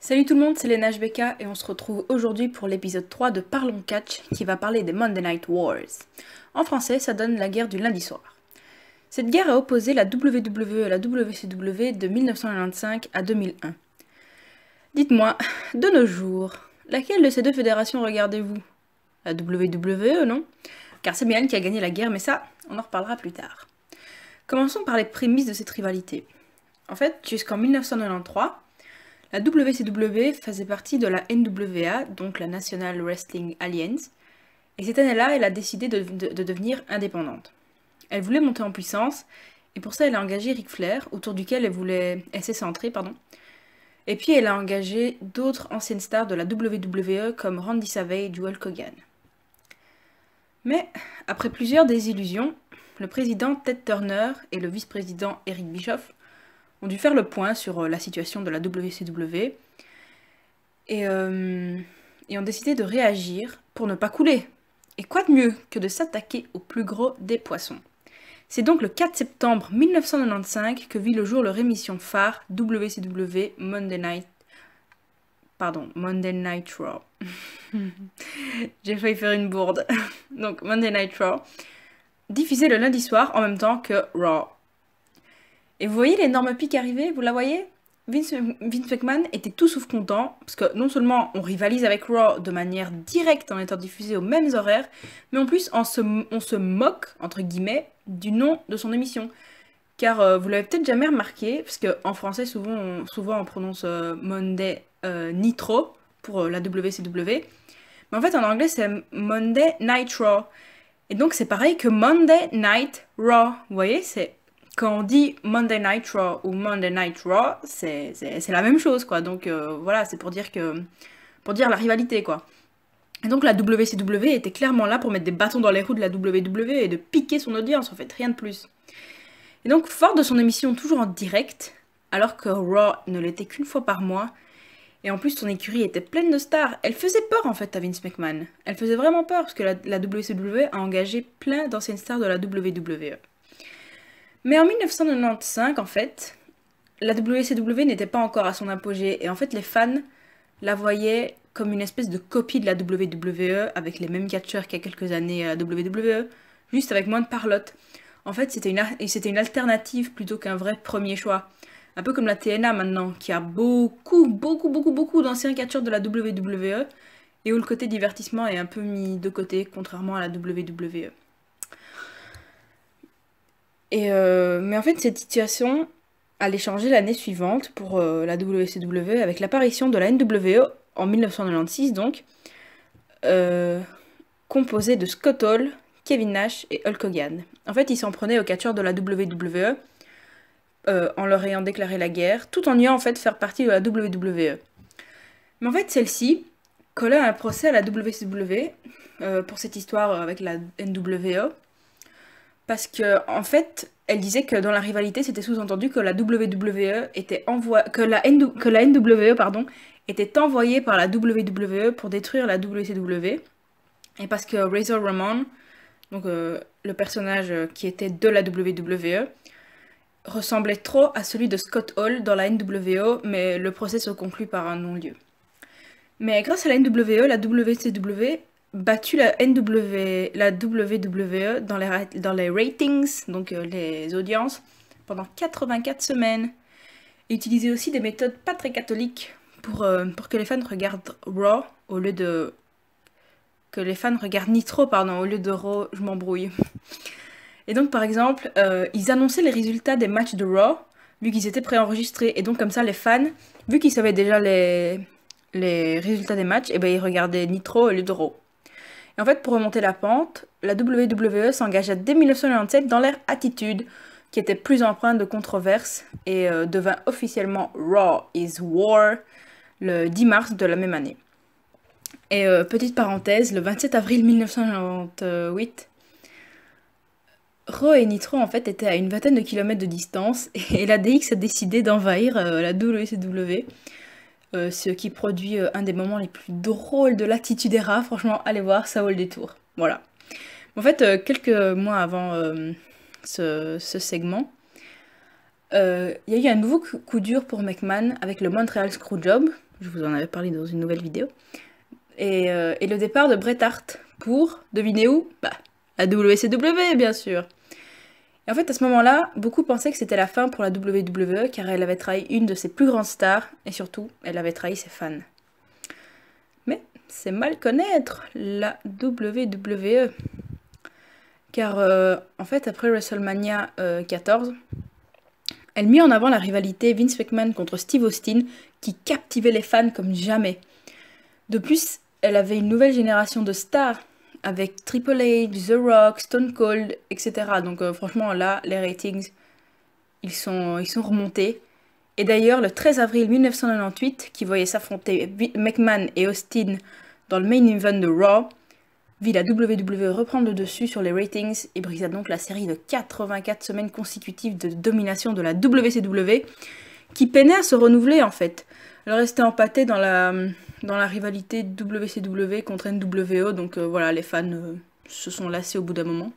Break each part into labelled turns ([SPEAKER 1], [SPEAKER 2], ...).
[SPEAKER 1] Salut tout le monde, c'est Lena HBK et on se retrouve aujourd'hui pour l'épisode 3 de Parlons Catch qui va parler des Monday Night Wars. En français, ça donne la guerre du lundi soir. Cette guerre a opposé la WWE et la WCW de 1995 à 2001. Dites-moi, de nos jours, laquelle de ces deux fédérations regardez-vous? La WWE, non? Car c'est bien elle qui a gagné la guerre, mais ça, on en reparlera plus tard. Commençons par les prémices de cette rivalité. En fait, jusqu'en 1993, la WCW faisait partie de la NWA, donc la National Wrestling Alliance, et cette année-là, elle a décidé de devenir indépendante. Elle voulait monter en puissance, et pour ça, elle a engagé Ric Flair, autour duquel elle s'est centrée, et puis elle a engagé d'autres anciennes stars de la WWE comme Randy Savage ou Hulk Hogan. Mais, après plusieurs désillusions, le président Ted Turner et le vice-président Eric Bischoff ont dû faire le point sur la situation de la WCW et ont décidé de réagir pour ne pas couler. Et quoi de mieux que de s'attaquer au plus gros des poissons? C'est donc le 4 septembre 1995 que vit le jour leur émission phare WCW Monday Night Raw. J'ai failli faire une bourde. Donc Monday Night Raw, diffusé le lundi soir en même temps que Raw. Et vous voyez l'énorme pic arriver, vous la voyez? Vince McMahon était tout sauf content, parce que non seulement on rivalise avec Raw de manière directe en étant diffusé aux mêmes horaires, mais en plus on se moque, entre guillemets, du nom de son émission. Car vous l'avez peut-être jamais remarqué, parce qu'en français souvent on prononce Monday Nitro pour la WCW, mais en fait en anglais c'est Monday Night Raw. Et donc c'est pareil que Monday Night Raw, vous voyez, c'est... Quand on dit Monday Night Raw ou Monday Night Raw, c'est la même chose, quoi. Donc voilà, c'est pour dire la rivalité, quoi. Et donc la WCW était clairement là pour mettre des bâtons dans les roues de la WWE et de piquer son audience, en fait, rien de plus. Et donc, fort de son émission toujours en direct, alors que Raw ne l'était qu'une fois par mois, et en plus son écurie était pleine de stars, elle faisait peur en fait à Vince McMahon. Elle faisait vraiment peur parce que la WCW a engagé plein d'anciennes stars de la WWE. Mais en 1995, en fait, la WCW n'était pas encore à son apogée, et en fait les fans la voyaient comme une espèce de copie de la WWE, avec les mêmes catcheurs qu'il y a quelques années à la WWE, juste avec moins de parlotte. En fait, c'était une alternative plutôt qu'un vrai premier choix. Un peu comme la TNA maintenant, qui a beaucoup d'anciens catcheurs de la WWE, et où le côté divertissement est un peu mis de côté, contrairement à la WWE. Mais en fait, cette situation allait changer l'année suivante pour la WCW avec l'apparition de la NWO en 1996, donc, composée de Scott Hall, Kevin Nash et Hulk Hogan. En fait, ils s'en prenaient aux catcheurs de la WWE en leur ayant déclaré la guerre, tout en ayant en fait faire partie de la WWE. Mais en fait, celle-ci collait un procès à la WCW pour cette histoire avec la NWO. Parce que, en fait, elle disait que dans la rivalité, c'était sous-entendu que la WWE était que la NWO, était envoyée par la WWE pour détruire la WCW. Et parce que Razor Ramon, donc le personnage qui était de la WWE, ressemblait trop à celui de Scott Hall dans la NWO, mais le procès se conclut par un non-lieu. Mais grâce à la NWO, la WCW battu la WWE dans les ratings, donc les audiences, pendant 84 semaines. Et utilisait aussi des méthodes pas très catholiques pour que les fans regardent Raw au lieu de... que les fans regardent Nitro, au lieu de Raw, je m'embrouille. Et donc par exemple, ils annonçaient les résultats des matchs de Raw, vu qu'ils étaient préenregistrés. Et donc comme ça, les fans, vu qu'ils savaient déjà les résultats des matchs, et ben ils regardaient Nitro au lieu de Raw. Et en fait, pour remonter la pente, la WWE s'engagea dès 1997 dans l'ère Attitude, qui était plus empreinte de controverses, et devint officiellement Raw is War le 10 mars de la même année. Et petite parenthèse, le 27 avril 1998, Raw et Nitro en fait étaient à une vingtaine de kilomètres de distance, et la DX a décidé d'envahir la WCW. Ce qui produit un des moments les plus drôles de l'Attitude Era. Franchement, allez voir, ça vaut le détour. Voilà. En fait, quelques mois avant ce segment, il y a eu un nouveau coup dur pour McMahon avec le Montreal Screwjob, Je vous en avais parlé dans une nouvelle vidéo. Et le départ de Bret Hart pour, devinez où? Bah, la WCW, bien sûr. Et en fait, à ce moment-là, beaucoup pensaient que c'était la fin pour la WWE car elle avait trahi une de ses plus grandes stars et surtout, elle avait trahi ses fans. Mais c'est mal connaître la WWE. Car en fait, après WrestleMania 14, elle mit en avant la rivalité Vince McMahon contre Steve Austin qui captivait les fans comme jamais. De plus, elle avait une nouvelle génération de stars avec Triple H, The Rock, Stone Cold, etc. Donc franchement là, les ratings, ils sont remontés. Et d'ailleurs, le 13 avril 1998, qui voyait s'affronter McMahon et Austin dans le main event de Raw, vit la WWE reprendre le dessus sur les ratings et brisa donc la série de 84 semaines consécutives de domination de la WCW, qui peinait à se renouveler en fait. Elle restait empâtée dans la rivalité WCW contre NWO, donc voilà, les fans se sont lassés au bout d'un moment.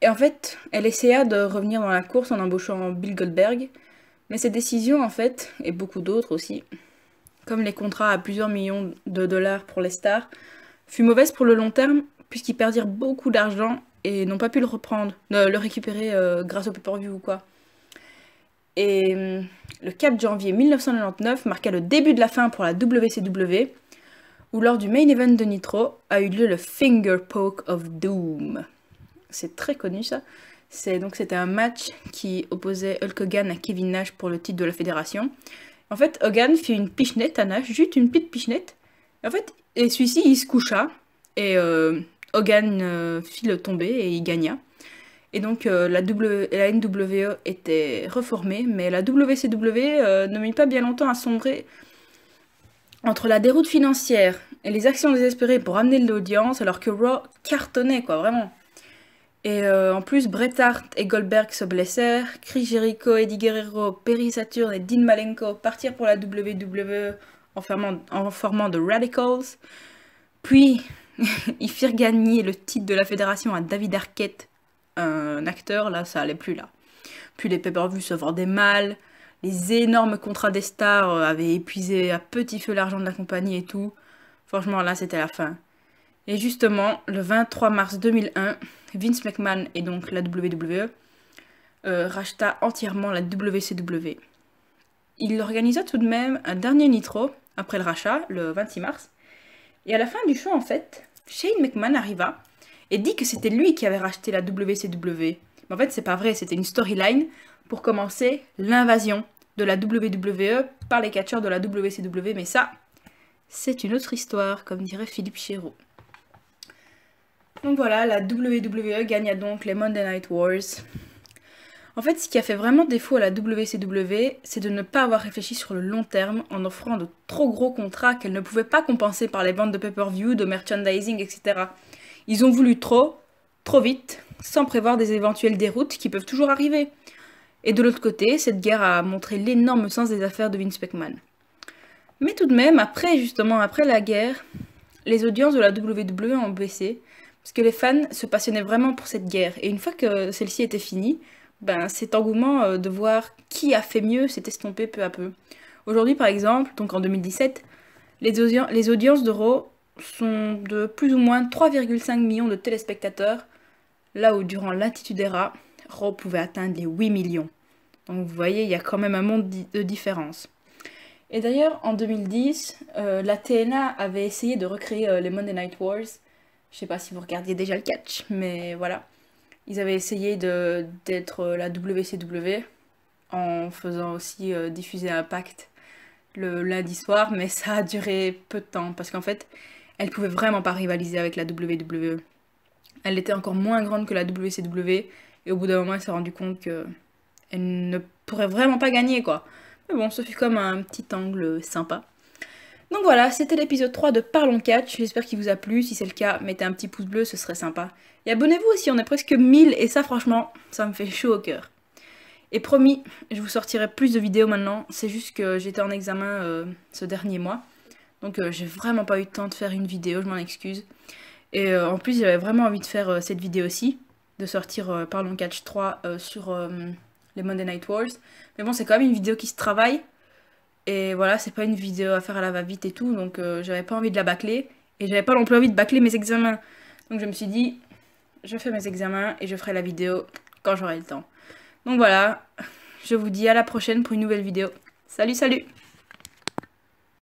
[SPEAKER 1] Et en fait, elle essaya de revenir dans la course en embauchant Bill Goldberg, mais cette décision en fait, et beaucoup d'autres aussi, comme les contrats à plusieurs millions de dollars pour les stars, fut mauvaise pour le long terme, puisqu'ils perdirent beaucoup d'argent et n'ont pas pu le récupérer grâce au pay-per-view ou quoi. Et le 4 janvier 1999 marqua le début de la fin pour la WCW, où lors du main event de Nitro a eu lieu le Finger Poke of Doom. C'est très connu ça. C'était un match qui opposait Hulk Hogan à Kevin Nash pour le titre de la fédération. En fait, Hogan fit une pichenette à Nash, juste une petite pichenette. En fait, et celui-ci, il se coucha, et Hogan fit le tomber, et il gagna. Et donc, la NWO était reformée, mais la WCW ne mit pas bien longtemps à sombrer entre la déroute financière et les actions désespérées pour amener de l'audience, alors que Raw cartonnait, quoi, vraiment. Et en plus, Bret Hart et Goldberg se blessèrent, Chris Jericho, Eddie Guerrero, Perry Saturn et Dean Malenko partirent pour la WWE en formant The Radicals. Puis, ils firent gagner le titre de la fédération à David Arquette, un acteur, là, ça allait plus là. Puis les pay-per-views se vendaient mal, les énormes contrats des stars avaient épuisé à petit feu l'argent de la compagnie et tout. Franchement, là, c'était la fin. Et justement, le 23 mars 2001, Vince McMahon et donc la WWE racheta entièrement la WCW. Il organisa tout de même un dernier Nitro après le rachat, le 26 mars. Et à la fin du show, en fait, Shane McMahon arriva et dit que c'était lui qui avait racheté la WCW. Mais en fait, c'est pas vrai, c'était une storyline pour commencer l'invasion de la WWE par les catcheurs de la WCW. Mais ça, c'est une autre histoire, comme dirait Philippe Chéreau. Donc voilà, la WWE gagna donc les Monday Night Wars. En fait, ce qui a fait vraiment défaut à la WCW, c'est de ne pas avoir réfléchi sur le long terme en offrant de trop gros contrats qu'elle ne pouvait pas compenser par les ventes de pay-per-view, de merchandising, etc. Ils ont voulu trop vite, sans prévoir des éventuelles déroutes qui peuvent toujours arriver. Et de l'autre côté, cette guerre a montré l'énorme sens des affaires de Vince McMahon. Mais tout de même, après la guerre, les audiences de la WWE ont baissé, parce que les fans se passionnaient vraiment pour cette guerre. Et une fois que celle-ci était finie, cet engouement de voir qui a fait mieux s'est estompé peu à peu. Aujourd'hui, par exemple, donc en 2017, les audiences de Raw sont de plus ou moins 3,5 millions de téléspectateurs, là où durant l'Attitude Era, Raw pouvait atteindre les 8 millions. Donc vous voyez, il y a quand même un monde de différence. Et d'ailleurs, en 2010, la TNA avait essayé de recréer les Monday Night Wars. Je sais pas si vous regardiez déjà le catch, mais voilà. Ils avaient essayé d'être la WCW en faisant aussi diffuser Impact le lundi soir, mais ça a duré peu de temps parce qu'en fait, elle pouvait vraiment pas rivaliser avec la WWE. Elle était encore moins grande que la WCW et au bout d'un moment, elle s'est rendue compte qu'elle ne pourrait vraiment pas gagner, quoi. Mais bon, ce fut comme un petit angle sympa. Donc voilà, c'était l'épisode 3 de Parlons Catch, j'espère qu'il vous a plu, si c'est le cas, mettez un petit pouce bleu, ce serait sympa. Et abonnez-vous aussi, on est presque 1000 et ça franchement, ça me fait chaud au cœur. Et promis, je vous sortirai plus de vidéos maintenant, c'est juste que j'étais en examen ce dernier mois, donc j'ai vraiment pas eu le temps de faire une vidéo, je m'en excuse. Et en plus j'avais vraiment envie de faire cette vidéo-ci, de sortir Parlons Catch 3 sur les Monday Night Wars. Mais bon, c'est quand même une vidéo qui se travaille. Et voilà, c'est pas une vidéo à faire à la va-vite et tout, donc j'avais pas envie de la bâcler. Et j'avais pas non plus envie de bâcler mes examens. Donc je me suis dit, je fais mes examens et je ferai la vidéo quand j'aurai le temps. Donc voilà, je vous dis à la prochaine pour une nouvelle vidéo. Salut, salut!